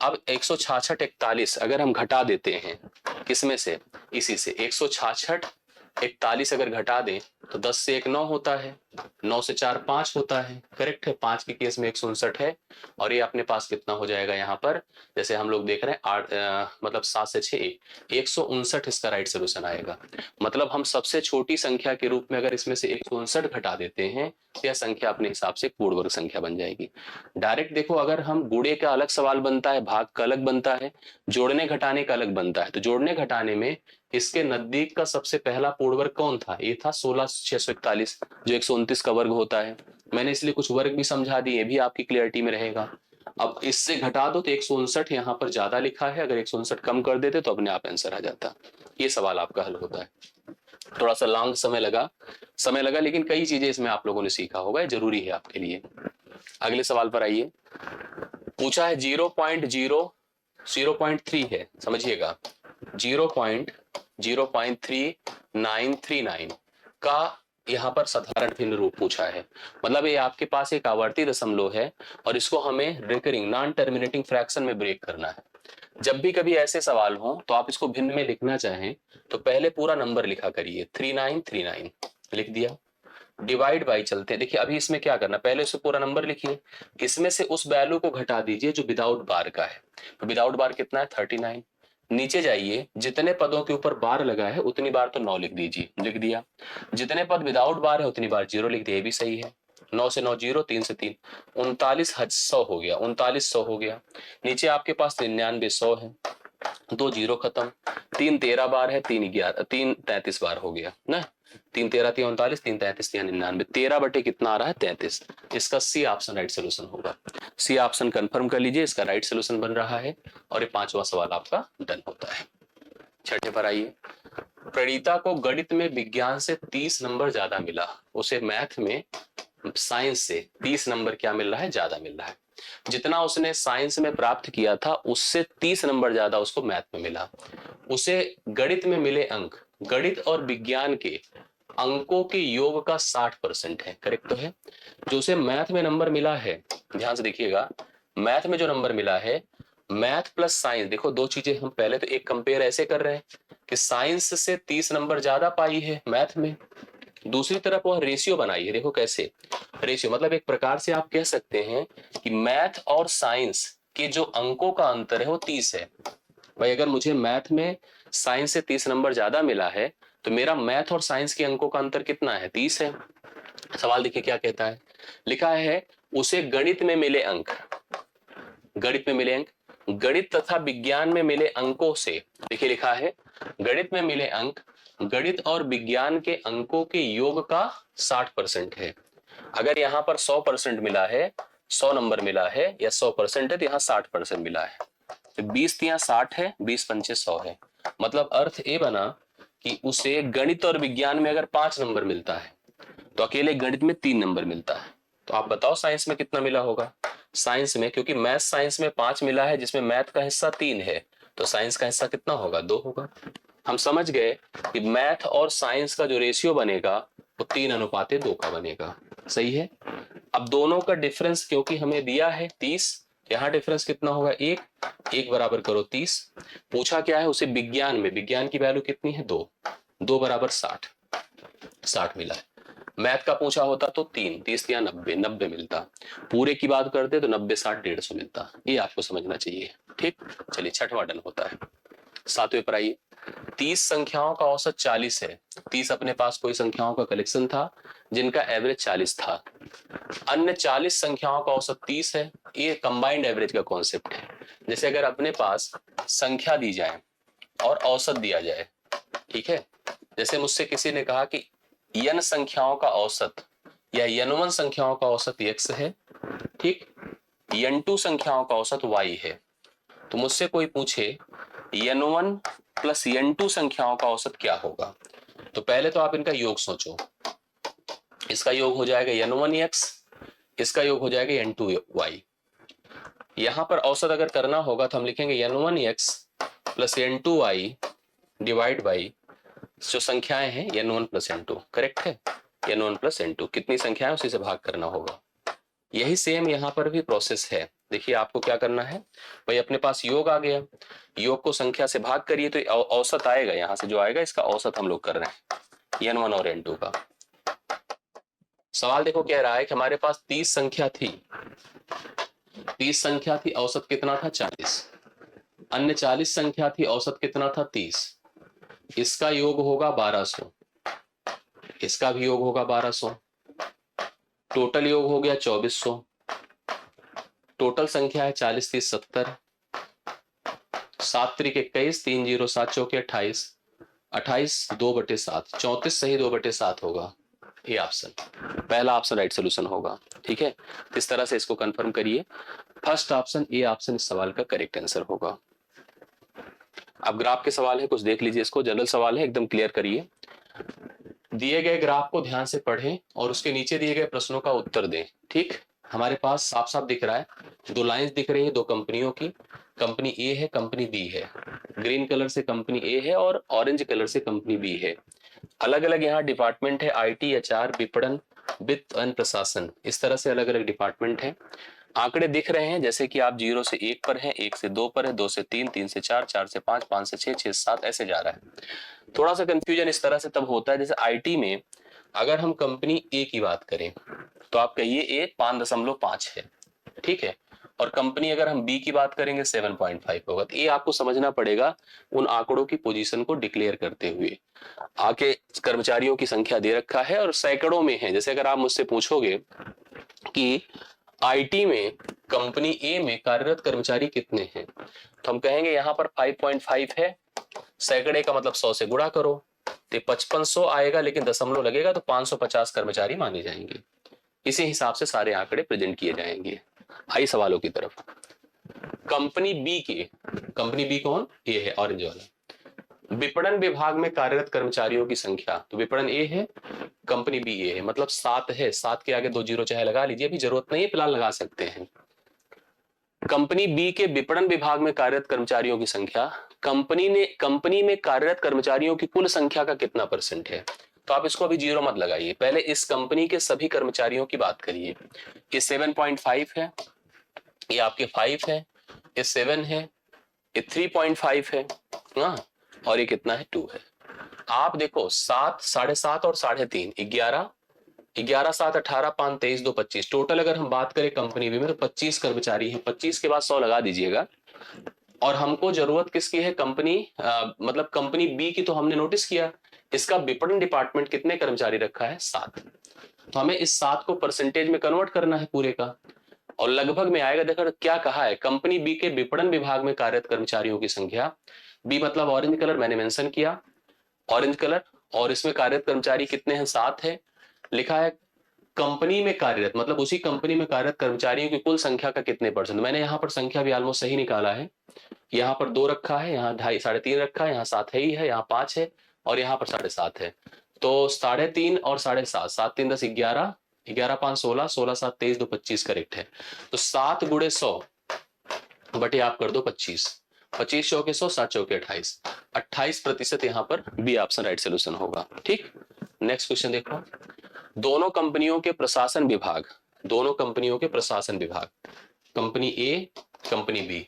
अब 166 41 अगर हम घटा देते हैं किसमें से, इसी से, 166 41 अगर घटा दें तो 10 से 1 9 होता है, 9 से 4 5 होता है, करेक्ट है, 5 के केस में 159 है। और ये अपने पास कितना हो जाएगा यहाँ पर, जैसे हम लोग देख रहे हैं 8 मतलब 7 से 6 159 इसका राइट सोल्यूशन आएगा। मतलब हम सबसे छोटी संख्या के रूप में अगर इसमें से 159 घटा देते हैं तो यह संख्या अपने हिसाब से पूर्ण वर्ग संख्या बन जाएगी। डायरेक्ट देखो, अगर हम गुणे का अलग सवाल बनता है, भाग का अलग बनता है, जोड़ने घटाने का अलग बनता है, तो जोड़ने घटाने में इसके नजदीक का सबसे पहला पूर्ण वर्ग कौन था, ये था 16,641 जो 129 का वर्ग होता है। मैंने इसलिए कुछ वर्ग भी समझा दिए, भी आपकी क्लियरिटी में रहेगा। अब इससे घटा दो तो 159 यहाँ पर ज्यादा लिखा है, अगर 159 कम कर देते तो अपने आप आंसर आ जाता। ये सवाल आपका हल होता है। थोड़ा सा लॉन्ग समय लगा, लेकिन कई चीजें इसमें आप लोगों ने सीखा होगा, जरूरी है आपके लिए। अगले सवाल पर आइए। पूछा है 0.3 है, समझिएगा, 0.03939 का यहाँ पर साधारण भिन्न रूप पूछा है। मतलब ये आपके पास एक आवर्ती दशमलव है और इसको हमें रिकरिंग नॉन टर्मिनेटिंग फ्रैक्शन में ब्रेक करना है। जब भी कभी ऐसे सवाल हो तो आप इसको भिन्न में लिखना चाहें तो पहले पूरा नंबर लिखा करिए, 3939 लिख दिया, डिवाइड बाई चलते हैं। देखिए अभी इसमें क्या करना, पहले से पूरा नंबर लिखिए, इसमें से उस वैल्यू को घटा दीजिए जो विदाउट बार का है। तो विदाउट बार कितना है, 39। नीचे जाइए, जितने पदों के ऊपर बार लगा है उतनी बार तो 9 लिख दीजिए, लिख दिया। जितने पद विदाउट बार है उतनी बार 0 लिख दिया, ये भी सही है। 9 से 9 0, 3 से 3 39,100 हो गया, 3900 हो गया। नीचे आपके पास 9900 है, 2 0 खत्म, 3 13 बार है, 3 11 3 33 बार हो गया ना, 3 13 3 39, 3 33 3 99, 13 बटे कितना आ रहा है, 33। इसका सी ऑप्शन राइट सोल्यूशन होगा। सी ऑप्शन कंफर्म कर लीजिए, इसका राइट सोल्यूशन बन रहा है और ये 5वां सवाल आपका डन होता है। छठे पर आइए। प्रणीता को गणित में विज्ञान से 30 नंबर ज्यादा मिला, उसे मैथ में साइंस से 30 नंबर क्या मिल रहा है, ज्यादा मिल रहा है। जितना उसने साइंस में प्राप्त किया था उससे 30 नंबर ज्यादा उसको मैथ में मिला। उसे गणित में मिले अंक गणित और विज्ञान के अंकों के योग का 60% है, करेक्ट तो है। जो उसे मैथ में नंबर मिला है, ध्यान से देखिएगा, मैथ में जो नंबर मिला है, मैथ प्लस साइंस, देखो दो चीजें हम पहले तो एक कंपेयर ऐसे कर रहे हैं कि साइंस से 30 नंबर ज्यादा पाई है मैथ में, दूसरी तरफ वह रेशियो बनाई है। देखो कैसे रेशियो, मतलब एक प्रकार से आप कह सकते हैं कि मैथ और साइंस के जो अंकों का अंतर है वो 30 है। भाई अगर मुझे मैथ में साइंस से 30 नंबर ज्यादा मिला है तो मेरा मैथ और साइंस के अंकों का अंतर कितना है, 30 है। सवाल देखिए क्या कहता है, लिखा है उसे गणित में मिले अंक, गणित में मिले अंक, गणित तथा विज्ञान में मिले अंकों से, देखिए लिखा है गणित में मिले अंक गणित और विज्ञान के अंकों के योग का 60% है। अगर यहाँ पर 100% मिला है, 100 नंबर मिला है या 100% है तो यहाँ 60% मिला है, तो 20 यहाँ 60 है, 20 पंचे 100 है। मतलब अर्थ ये बना कि उसे गणित और विज्ञान में अगर 5 नंबर मिलता है तो अकेले गणित में 3 नंबर मिलता है। तो आप बताओ साइंस में कितना मिला होगा। साइंस में, क्योंकि मैथ साइंस में 5 मिला है जिसमें मैथ का हिस्सा 3 है, तो साइंस का हिस्सा कितना होगा, 2 होगा। हम समझ गए कि मैथ और साइंस का जो रेशियो बनेगा वो 3:2 का बनेगा, सही है। अब दोनों का डिफरेंस क्योंकि हमें दिया है 30, यहाँ डिफरेंस कितना होगा, 1 बराबर करो 30। पूछा क्या है उसे विज्ञान में, विज्ञान की वैल्यू कितनी है, 2 बराबर 60 मिला है। मैथ का पूछा होता तो 3 30 या 90 मिलता। पूरे की बात करते तो 90 60 150 मिलता। ये आपको समझना चाहिए, ठीक। चलिए छठवां डन होता है। 7वें पर आइए। 30 संख्याओं का औसत 40 है। 30 अपने पास कोई संख्याओं का कलेक्शन था जिनका एवरेज 40 था। अन्य 40 संख्याओं का औसत 30 है। ये कंबाइंड एवरेज का कॉन्सेप्ट है। जैसे अगर अपने पास संख्या दी जाए और औसत दिया जाए, ठीक है, जैसे मुझसे किसी ने कहा कि n संख्याओं का औसत या n1 संख्याओं का औसत x है, ठीक, n2 संख्याओं का औसत y है। तो मुझसे कोई पूछे n1 प्लस n2 संख्याओं का औसत क्या होगा, तो पहले तो आप इनका योग सोचो। इसका योग हो जाएगा n1x, इसका योग हो जाएगा n2y। यहां पर औसत अगर करना होगा तो हम लिखेंगे n1x plus n2y divide by जो संख्याएं हैं n1 प्लस n2, करेक्ट है। n1 प्लस n2 कितनी संख्याएं उसी से भाग करना होगा। यही सेम यहां पर भी प्रोसेस है। देखिए आपको क्या करना है भाई, अपने पास योग आ गया, योग को संख्या से भाग करिए तो औसत आएगा, यहां से जो आएगा इसका औसत हम लोग कर रहे हैं n1 और n2 का। सवाल देखो कह रहा है कि हमारे पास 30 संख्या थी, 30 संख्या थी, औसत कितना था 40। अन्य 40 संख्या थी, औसत कितना था 30। इसका योग होगा 1200, इसका भी योग होगा 1200, टोटल योग हो गया 2400। टोटल संख्या है 40 30 70, 7 त्रिक 21, 3 0 7 चौके 28, 28 2/7, 34 सही 2/7 होगा। ये ऑप्शन, पहला ऑप्शन राइट सोल्यूशन होगा। ठीक है, इस तरह से इसको कंफर्म करिए। फर्स्ट ऑप्शन ए ऑप्शन इस सवाल का करेक्ट आंसर होगा। अब ग्राफ के सवाल है, कुछ देख लीजिए, इसको जनरल सवाल है, एकदम क्लियर करिए। दिए गए ग्राफ को ध्यान से पढ़ें और उसके नीचे दिए गए प्रश्नों का उत्तर दें। ठीक, हमारे पास साफ साफ दिख रहा है, दो लाइंस दिख रही है दो कंपनियों की, कंपनी ए है कंपनी बी है, ग्रीन कलर से कंपनी ए है और ऑरेंज कलर से कंपनी बी है। अलग अलग यहाँ डिपार्टमेंट है, आईटी, एचआर, विपणन, वित्त, अन्य प्रशासन, इस तरह से अलग अलग डिपार्टमेंट है। आंकड़े दिख रहे हैं जैसे कि आप 0 से 1 पर हैं, 1 से 2 पर है, 2 से 3, 3 से 4, 4 से 5, 5 से 6, 6 से 7 ऐसे जा रहा है। थोड़ा सा कंफ्यूजन इस तरह से तब होता है, जैसे आईटी में अगर हम कंपनी ए की बात करें तो आप कहिए ए 5.5 है, ठीक है, और कंपनी अगर हम बी की बात करेंगे 7.5 होगा। तो ये आपको समझना पड़ेगा उन आंकड़ों की पोजीशन को डिक्लेयर करते हुए। आगे कर्मचारियों की संख्या दे रखा है और सैकड़ों में है। जैसे अगर आप मुझसे पूछोगे कि आईटी में कंपनी ए में कार्यरत कर्मचारी कितने हैं, तो हम कहेंगे यहाँ पर 5.5 है, सैकड़े का मतलब 100 से गुणा करो तो 5500 आएगा, लेकिन दशमलव लगेगा तो 550 कर्मचारी माने जाएंगे। इसी हिसाब से सारे आंकड़े प्रेजेंट किए जाएंगे। आई सवालों की तरफ। कंपनी बी की, कंपनी बी कौन, ए है ऑरेंज वाला। विपणन विभाग में कार्यरत कर्मचारियों की संख्या, तो विपणन ए है कंपनी बी ए है, मतलब 7 है, 7 के आगे 2 जीरो चाहे लगा लीजिए, अभी जरूरत नहीं है, फिलहाल लगा सकते हैं। कंपनी बी के विपणन विभाग में कार्यरत कर्मचारियों की संख्या, कंपनी में कार्यरत कर्मचारियों की कुल संख्या का कितना परसेंट है, तो आप इसको अभी जीरो मत लगाइए, पहले इस कंपनी के सभी कर्मचारियों की बात करिए। ये 7.5 है, ये आपके 5 है, ये 7 है, ये 3.5 है, हाँ, और ये कितना है 2 है। आप देखो 7, 7.5 और 3.5, 11, 11 7 18 5 23 2 25, टोटल अगर हम बात करें कंपनी बी में तो 25 कर्मचारी हैं। 25 के बाद 100 लगा दीजिएगा। और हमको जरूरत किसकी है, कंपनी मतलब कंपनी बी की, तो हमने नोटिस किया इसका विपणन डिपार्टमेंट कितने कर्मचारी रखा है 7, तो हमें इस 7 को परसेंटेज में कन्वर्ट करना है पूरे का, और लगभग में आएगा। देखो क्या कहा है, कंपनी बी के विपणन विभाग में कार्यरत कर्मचारियों की संख्या, बी मतलब ऑरेंज कलर मैंने मेंशन किया, ऑरेंज कलर, और इसमें कार्यरत कर्मचारी कितने हैं 7 है। लिखा है कंपनी में कार्यरत, मतलब उसी कंपनी में कार्यरत कर्मचारियों की कुल संख्या का कितने परसेंट, मैंने यहाँ पर संख्या भी ऑलमोस्ट सही निकाला है। यहाँ पर 2 रखा है, यहाँ 2.5 3.5 रखा है, यहाँ 7 है ही है, यहाँ 5 है, और यहाँ पर 7.5 है। तो 3.5 और 7.5, 7 3 10 11, 11 5 16, 16 7 23 2 25 करेक्ट है। तो 7 गुणे 100 बटे आप कर दो 25, 25 चौके 100, 7 चौके 28, 28% यहाँ पर बी ऑप्शन राइट सोल्यूशन होगा। ठीक, नेक्स्ट क्वेश्चन देखो। दोनों कंपनियों के प्रशासन विभाग, दोनों कंपनियों के प्रशासन विभाग, कंपनी ए कंपनी बी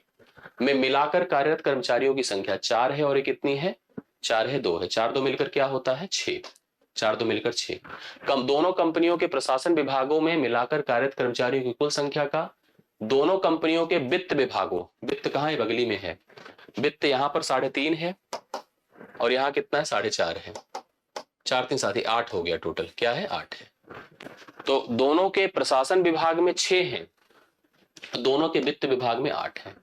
में मिलाकर कार्यरत कर्मचारियों की संख्या 4 है, और ये कितनी है 4 है 2 है, 4 2 मिलकर क्या होता है 6, 4 2 मिलकर 6। दोनों कंपनियों के प्रशासन विभागों में मिलाकर कार्यरत कर्मचारियों की कुल संख्या का, दोनों कंपनियों के वित्त विभागों, वित्त कहाँ है बगली में है, वित्त यहाँ पर 3.5 है और यहाँ कितना है 4.5 है, 4 3 7 8 हो गया, टोटल क्या है 8 है। तो दोनों के प्रशासन विभाग में 6 हैं, दोनों के वित्त विभाग में 8 हैं।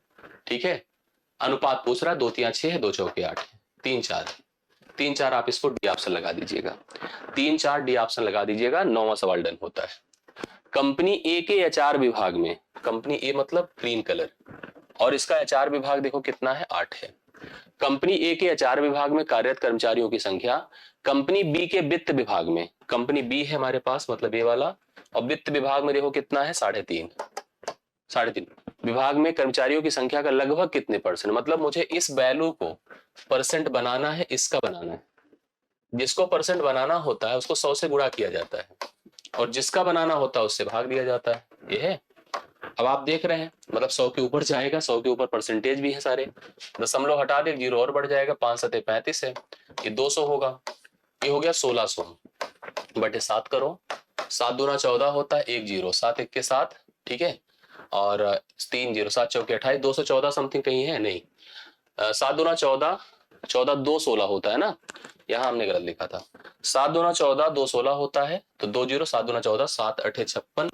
ठीक है, अनुपात पूछ रहा है, 2 तिया 6 है, 2 चौके 8 है, 3 4 है। 3 4 आप इसको डी ऑप्शन लगा दीजिएगा, 3 4 डी ऑप्शन लगा दीजिएगा। 9वां सवाल डन होता है। कंपनी ए के एचआर विभाग में, कंपनी ए मतलब ग्रीन कलर, और इसका एचआर विभाग देखो कितना है, 8 है। कंपनी ए के एचआर विभाग में कार्यरत कर्मचारियों की संख्या कंपनी बी के वित्त विभाग में, कंपनी बी है हमारे पास मतलब ये वाला, और वित्त विभाग में देखो कितना है, 3.5 विभाग में कर्मचारियों की संख्या का लगभग कितने परसेंट, मतलब मुझे इस वैल्यू को परसेंट बनाना है, इसका बनाना है। जिसको परसेंट बनाना होता है उसको 100 से गुणा किया जाता है, और जिसका बनाना होता है उससे भाग दिया जाता है। ये है, अब आप देख रहे हैं मतलब 100 के ऊपर जाएगा, 100 के ऊपर परसेंटेज भी है सारे, दशमलव हटा दे, 0 और बढ़ जाएगा, 5 सते 35 है, ये 200 होगा, ये हो गया 1600 बटे 7 करो, 7 दूना 14 होता है, 1 0, 7 1 के 7, ठीक है, और 3 0, 7 चौके 28, 214 समथिंग कहीं है नहीं, 7 दूना 14, 14 2 16 होता है ना, यहाँ हमने गलत लिखा था, 7 दूना 14 2 16 होता है, तो 2 0, 7 दूना 14, 7 8 56,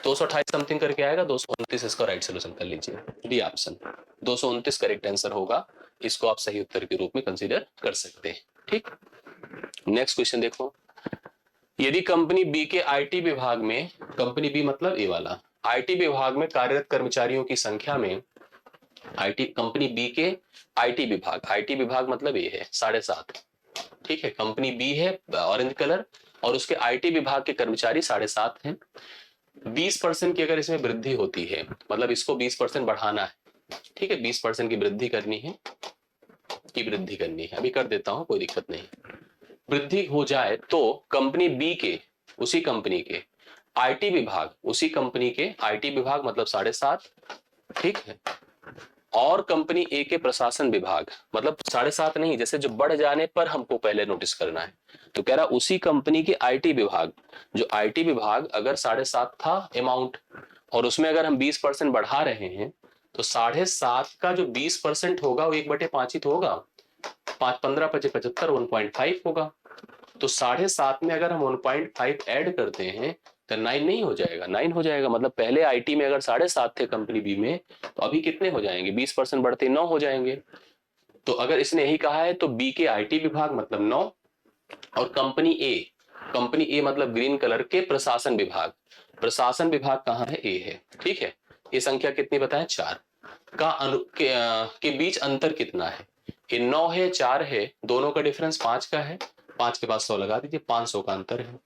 228 समथिंग करके आएगा, 229 इसका राइट सोल्यूशन कर लीजिए, डी ऑप्शन 229 करेक्ट आंसर होगा, इसको आप सही उत्तर के रूप में कंसीडर कर सकते हैं। ठीक, नेक्स्ट क्वेश्चन देखो, यदि कंपनी बी के आईटी विभाग में, कंपनी बी मतलब ए वाला, आईटी विभाग में कार्यरत कर्मचारियों की संख्या में, आईटी कंपनी बी के आईटी विभाग मतलब ए है 7.5, ठीक है, कंपनी बी है ऑरेंज कलर, और उसके आईटी विभाग के कर्मचारी 7.5 हैं। 20% की अगर इसमें वृद्धि होती है, मतलब इसको 20% बढ़ाना है, ठीक है, 20% की वृद्धि करनी है, अभी कर देता हूं, कोई दिक्कत नहीं, वृद्धि हो जाए तो कंपनी बी के, उसी कंपनी के आईटी विभाग, उसी कंपनी के आईटी विभाग मतलब 7.5, ठीक है, और कंपनी ए के प्रशासन विभाग मतलब 7.5 नहीं, जैसे जो बढ़ जाने पर हमको पहले नोटिस करना है, तो कह रहा उसी कंपनी के आईटी विभाग, जो आईटी विभाग अगर 7.5 था अमाउंट, और उसमें अगर हम 20% बढ़ा रहे हैं, तो 7.5 का जो 20% होगा वो 1/5 ही तो होगा, 5 15 25 75 1.5 होगा, तो 7.5 में अगर हम 1.5 ऐड करते हैं तो 9 नहीं हो जाएगा, 9 हो जाएगा, मतलब पहले आईटी में अगर 7.5 थे कंपनी बी में, तो अभी कितने हो जाएंगे, 20% बढ़ते 9 हो जाएंगे। तो अगर इसने यही कहा है तो बी के आईटी विभाग मतलब 9, और कंपनी ए मतलब ग्रीन कलर के प्रशासन विभाग कहाँ है, ए है, ठीक है, ये संख्या कितनी बताएं, 4 के बीच अंतर कितना है, ये 9 है 4 है, दोनों का डिफरेंस 5 का है, 5 के बाद 100 लगा दीजिए, 500 का अंतर है,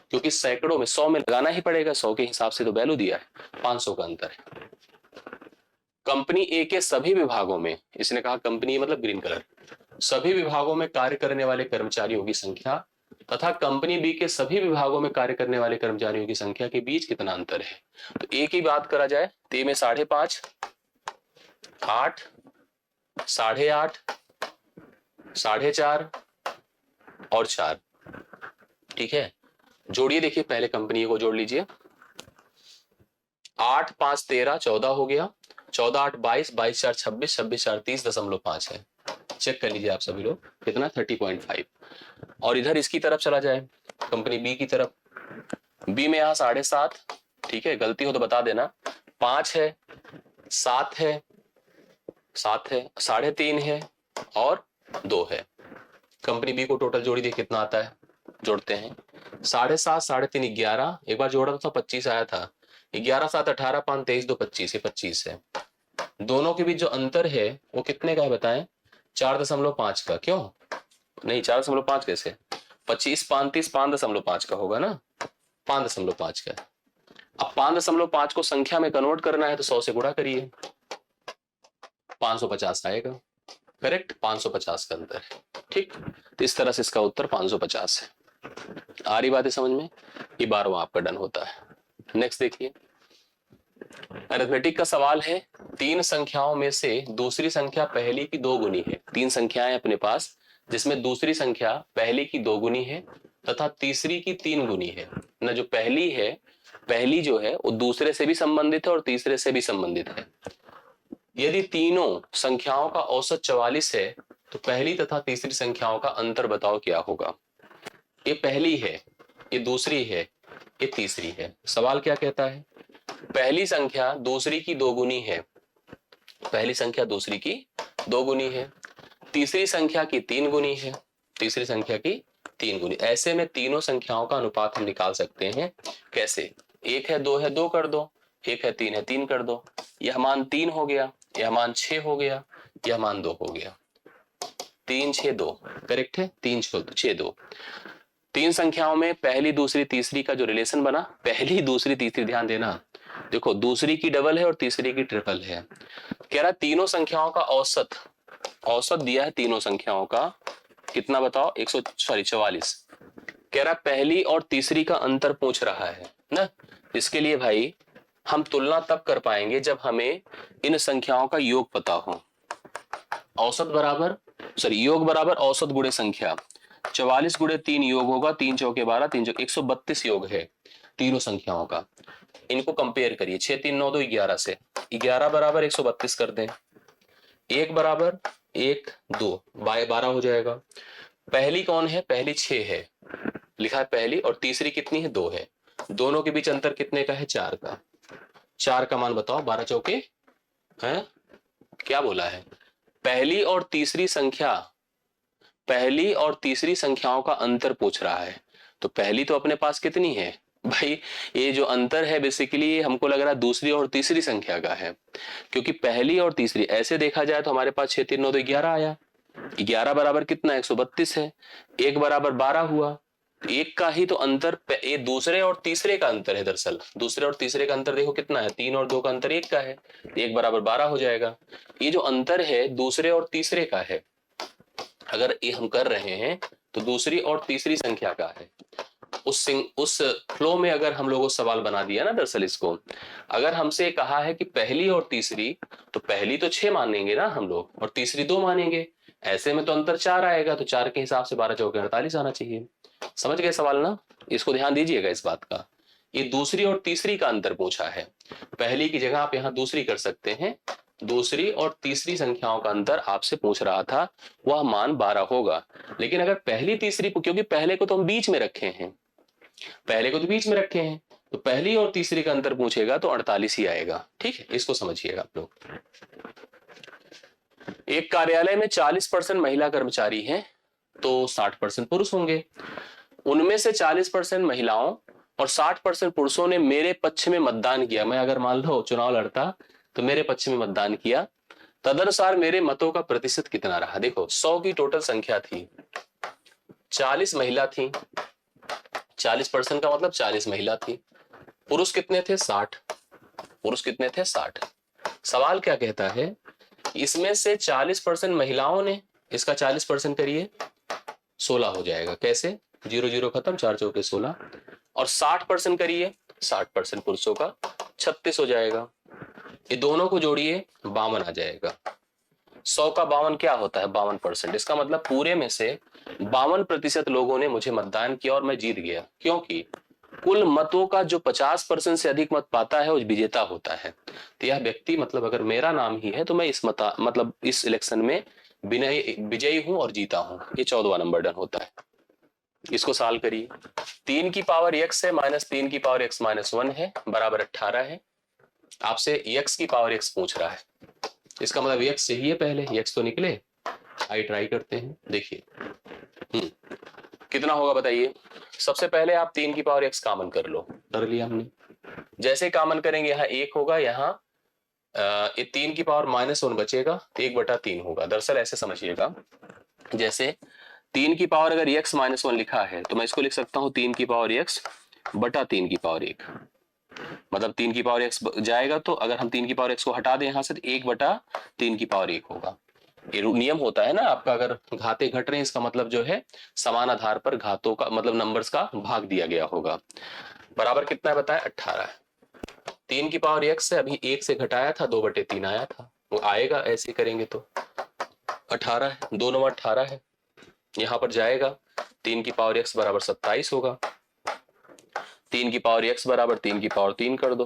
क्योंकि सैकड़ों में 100 में लगाना ही पड़ेगा, 100 के हिसाब से तो वैल्यू दिया है, 500 का अंतर है। कंपनी ए के सभी विभागों में, इसने कहा कंपनी मतलब ग्रीन कलर, सभी विभागों में कार्य करने वाले कर्मचारियों की संख्या तथा कंपनी बी के सभी विभागों में कार्य करने वाले कर्मचारियों की संख्या के बीच कितना अंतर है। तो ए की बात करा जाए तो ए में 5.5, 8, 8.5, 4.5 और 4, ठीक है, जोड़िए, देखिए पहले कंपनी को जोड़ लीजिए, 8 5 13 14 हो गया, 14 8 22, 22 4 26, 26 4 30.5 है, चेक कर लीजिए आप सभी लोग कितना 30.5, और इधर इसकी तरफ चला जाए कंपनी बी की तरफ, बी में यहाँ 7.5, ठीक है, गलती हो तो बता देना, 5 है, 7 है, 3.5 है और 2 है। कंपनी बी को टोटल जोड़ी दे कितना आता है, जोड़ते हैं, 7.5 3.5 11, एक बार जोड़ा था 25 आया था, 11 7 18 5 23 2 25, ये 25 है। दोनों के बीच जो अंतर है वो कितने का है बताएं, 4.5 का, क्यों नहीं 4.5 कैसे, 25 35 5.5 का होगा ना, 5.5 का। अब 5.5 को संख्या में कन्वर्ट करना है तो 100 से गुणा करिए, 550 आएगा, करेक्ट, 550 का अंतर है, ठीक, तो इस तरह से इसका उत्तर 550 है। आ रही बात है समझ में, ये 12वां आपका डन होता है। नेक्स्ट देखिए, अरिथमेटिक का सवाल है, 3 संख्याओं में से दूसरी संख्या पहली की 2 गुनी है, 3 संख्याएं अपने पास जिसमें दूसरी संख्या पहली की 2 गुनी है तथा तीसरी की 3 गुनी है न, जो पहली है, पहली जो है वो दूसरे से भी संबंधित है और तीसरे से भी संबंधित है। यदि तीनों संख्याओं का औसत 44 है तो पहली तथा तीसरी संख्याओं का अंतर बताओ क्या होगा। ये पहली है, ये दूसरी है, ये तीसरी है। सवाल क्या कहता है, पहली संख्या दूसरी की दोगुनी है, पहली संख्या दूसरी की दोगुनी है, तीसरी संख्या की तीन गुनी है, तीसरी संख्या की तीन गुनी। ऐसे में तीनों संख्याओं का अनुपात हम निकाल सकते हैं। कैसे, एक है दो है दो कर दो, एक है तीन कर दो, यह मान 3 हो गया, यह मान 6 हो गया, यह मान 2 हो गया। 3 6 2 करेक्ट है, 3 6 2। तीन संख्याओं में पहली दूसरी तीसरी का जो रिलेशन बना, पहली दूसरी तीसरी, ध्यान देना, देखो दूसरी की डबल है और तीसरी की ट्रिपल है। कह रहा तीनों संख्याओं का औसत, औसत दिया है तीनों संख्याओं का, कितना बताओ, 44। कह रहा पहली और तीसरी का अंतर पूछ रहा है ना। इसके लिए भाई हम तुलना तब कर पाएंगे जब हमें इन संख्याओं का योग पता हो। औसत बराबर, सॉरी योग बराबर औसत गुणे संख्या, 44 गुणे 3 योग होगा, 3 चौके 12, 3 चौके 132 योग है तीनों संख्याओं का। इनको कंपेयर करिए, 6 3 9 2 11 से, 11 बराबर 132 कर दें, 1 बराबर 1 2 12 हो जाएगा। पहली कौन है, पहली 6 है, लिखा है पहली, और तीसरी कितनी है, 2 है। दोनों के बीच अंतर कितने का है, 4 का। 4 का मान बताओ, 12 चौके है, क्या बोला है, पहली और तीसरी संख्या, पहली और तीसरी संख्याओं का अंतर पूछ रहा है। तो पहली तो अपने पास कितनी है भाई, ये जो अंतर है बेसिकली हमको लग रहा है दूसरी और तीसरी संख्या का है, क्योंकि पहली और तीसरी ऐसे देखा जाए तो हमारे पास 6 3 9 2 11 आया, 11 बराबर कितना 132 है, 1 बराबर 12 हुआ, एक का ही तो अंतर, ये दूसरे और तीसरे का अंतर है। दरअसल दूसरे और तीसरे का अंतर देखो कितना है, 3 और 2 का अंतर 1 का है, 1 बराबर 12 हो जाएगा। ये जो अंतर है दूसरे और तीसरे का है, अगर ये हम कर रहे हैं तो दूसरी और तीसरी संख्या का है। उस फ्लो में अगर हम लोगों को सवाल बना दिया ना, दरअसल इसको अगर हमसे कहा है कि पहली और तीसरी, तो पहली तो 6 मानेंगे ना हम लोग, और तीसरी 2 मानेंगे, ऐसे में तो अंतर 4 आएगा, तो 4 के हिसाब से 12 चौके 48 आना चाहिए। समझ गए सवाल ना, इसको ध्यान दीजिएगा इस बात का। ये दूसरी और तीसरी का अंतर पूछा है, पहली की जगह आप यहां दूसरी कर सकते हैं, दूसरी और तीसरी संख्याओं का अंतर आपसे पूछ रहा था, वह मान 12 होगा। लेकिन अगर पहली तीसरी को, क्योंकि पहले को तो हम बीच में रखे हैं, पहले को तो बीच में रखे हैं, तो पहली और तीसरी का अंतर पूछेगा तो 48 ही आएगा। ठीक है, इसको समझिएगा आप लोग। एक कार्यालय में 40% महिला कर्मचारी हैं, तो 60% पुरुष होंगे। उनमें से 40% महिलाओं और 60% पुरुषों ने मेरे पक्ष में मतदान किया। मैं अगर मान लो चुनाव लड़ता तो मेरे पक्ष में मतदान किया, तदनुसार मेरे मतों का प्रतिशत कितना रहा। देखो 100 की टोटल संख्या थी, 40 महिला थी, 40% का मतलब 40 महिला थी, पुरुष कितने थे 60, पुरुष कितने थे 60। सवाल क्या कहता है, इसमें से 40% महिलाओं ने, इसका 40% करिए, 16 हो जाएगा। कैसे, 0 0 खत्म, 4 चौके 16, और 60% करिए, 60% पुरुषों का 36 हो जाएगा। ये दोनों को जोड़िए, 52 आ जाएगा। 100 का 52 क्या होता है, 52%। इसका मतलब पूरे में से 52% लोगों ने मुझे मतदान किया और मैं जीत गया, क्योंकि कुल मतों का जो 50% से अधिक मत पाता है वो विजेता होता है। तो यह व्यक्ति, मतलब अगर मेरा नाम ही है तो मैं इस मतलब इस इलेक्शन में विजयी हूं और जीता हूं। ये 14वां नंबर डन होता है। इसको सॉल्व करिए, 3 की पावर x है माइनस 3 की पावर x माइनस 1 है, बराबर 18 है। आपसे x की पावर x पूछ रहा है, इसका मतलब x चाहिए, पहले x तो निकले, आई ट्राई करते हैं। देखिए कितना होगा बताइए। सबसे पहले आप 3 की पावर x कॉमन कर लो, कर लिया हमने। जैसे कॉमन करेंगे यहाँ 1 होगा, यहाँ ये 3 की पावर माइनस 1 बचेगा, 1/3 होगा। दरअसल ऐसे समझिएगा, जैसे 3 की पावर अगर x माइनस 1 लिखा है तो मैं इसको लिख सकता हूँ 3 की पावर x बटा 3 की पावर 1, मतलब 3 की पावर x जाएगा, तो अगर हम 3 की पावर x को हटा दें यहां से, तो 1/3 की पावर 1 होगा। ये नियम होता है ना आपका, अगर घाते घट रहे हैं इसका मतलब जो है समान आधार पर घातों का मतलब नंबर्स का भाग दिया गया होगा। बराबर कितना है बताया, 18 है। 3 की पावर x से अभी 1 से घटाया था, 2/3 आया था, वो आएगा ऐसे करेंगे तो 18 है, 2 9 18 है, यहां पर जाएगा 3 की पावर x बराबर 27 होगा। 3 की पावर x बराबर 3 की पावर 3 कर दो,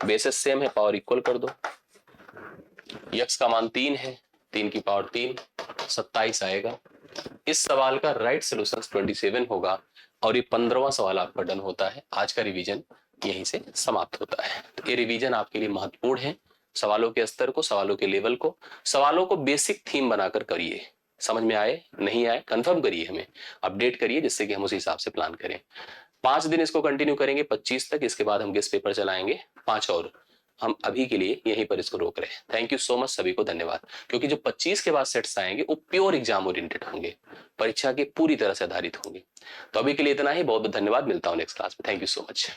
बेसिस सेम है, पावर इक्वल कर दो। x का मान 3 है, 3 की पावर 3, 27 आएगा। इस सवाल का राइट सोल्यूशन 27 होगा। और ये 15वां सवाल आपका डन होता है। आज का रिवीजन यहीं से समाप्त होता है। तो ये रिवीजन आपके लिए महत्वपूर्ण है। सवालों के स्तर को, सवालों के लेवल को, सवालों को बेसिक थीम बनाकर करिए। समझ में आए नहीं आए कंफर्म करिए, हमें अपडेट करिए, जिससे कि हम उस हिसाब से प्लान करें। 5 दिन इसको कंटिन्यू करेंगे 25 तक। इसके बाद हम गेस्ट पेपर चलाएंगे 5 और। हम अभी के लिए यहीं पर इसको रोक रहे हैं। थैंक यू सो मच, सभी को धन्यवाद। क्योंकि जो 25 के बाद सेट्स आएंगे वो प्योर एग्जाम ओरिएंटेड होंगे, परीक्षा के पूरी तरह से आधारित होंगे। तो अभी के लिए इतना ही। बहुत बहुत धन्यवाद। मिलता हूं नेक्स्ट क्लास में। Thank you so much.